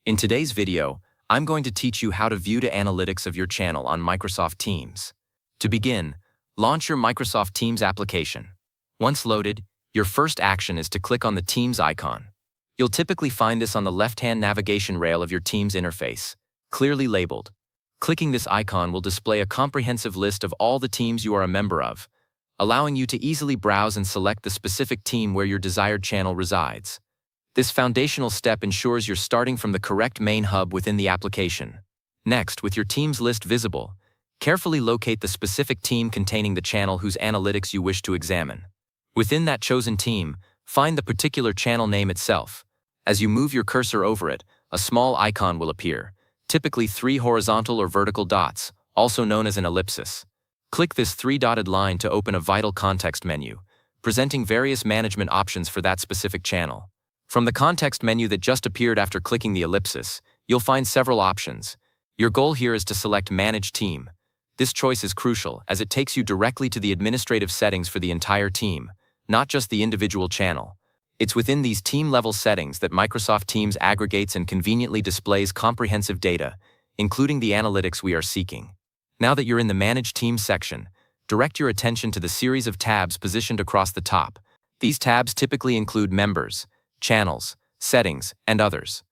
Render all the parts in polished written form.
In today's video, I'm going to teach you how to view the analytics of your channel on Microsoft Teams. To begin, launch your Microsoft Teams application. Once loaded, your first action is to click on the Teams icon. You'll typically find this on the left-hand navigation rail of your Teams interface, clearly labeled. Clicking this icon will display a comprehensive list of all the teams you are a member of, allowing you to easily browse and select the specific team where your desired channel resides. This foundational step ensures you're starting from the correct main hub within the application. Next, with your team's list visible, carefully locate the specific team containing the channel whose analytics you wish to examine. Within that chosen team, find the particular channel name itself. As you move your cursor over it, a small icon will appear, typically 3 horizontal or vertical dots, also known as an ellipsis. Click this 3-dotted line to open a vital context menu, presenting various management options for that specific channel. From the context menu that just appeared after clicking the ellipsis, you'll find several options. Your goal here is to select Manage Team. This choice is crucial as it takes you directly to the administrative settings for the entire team, not just the individual channel. It's within these team-level settings that Microsoft Teams aggregates and conveniently displays comprehensive data, including the analytics we are seeking. Now that you're in the Manage Team section, direct your attention to the series of tabs positioned across the top. These tabs typically include Members, Channels, Settings, and others.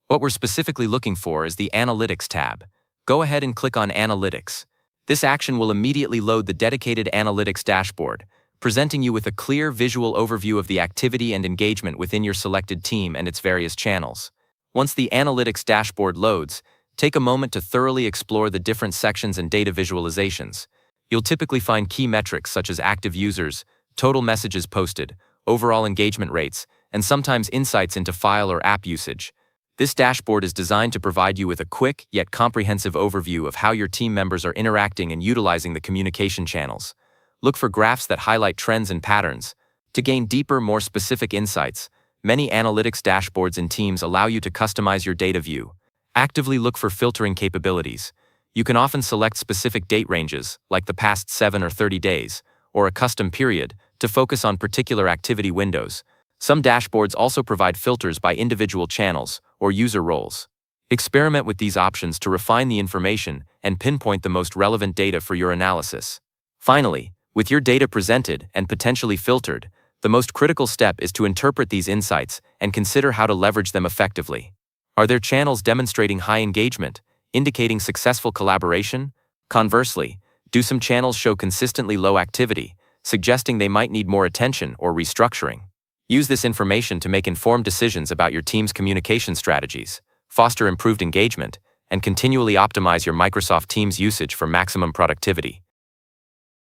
What we're specifically looking for is the Analytics tab. Go ahead and click on Analytics. This action will immediately load the dedicated Analytics dashboard, presenting you with a clear visual overview of the activity and engagement within your selected team and its various channels. Once the Analytics dashboard loads, take a moment to thoroughly explore the different sections and data visualizations. You'll typically find key metrics such as active users, total messages posted, overall engagement rates, and sometimes insights into file or app usage. This dashboard is designed to provide you with a quick yet comprehensive overview of how your team members are interacting and utilizing the communication channels. Look for graphs that highlight trends and patterns. To gain deeper, more specific insights, many analytics dashboards in Teams allow you to customize your data view. Actively look for filtering capabilities. You can often select specific date ranges, like the past 7 or 30 days, or a custom period, to focus on particular activity windows. Some dashboards also provide filters by individual channels or user roles. Experiment with these options to refine the information and pinpoint the most relevant data for your analysis. Finally, with your data presented and potentially filtered, the most critical step is to interpret these insights and consider how to leverage them effectively. Are there channels demonstrating high engagement, indicating successful collaboration? Conversely, do some channels show consistently low activity, suggesting they might need more attention or restructuring? Use this information to make informed decisions about your team's communication strategies, foster improved engagement, and continually optimize your Microsoft Teams usage for maximum productivity.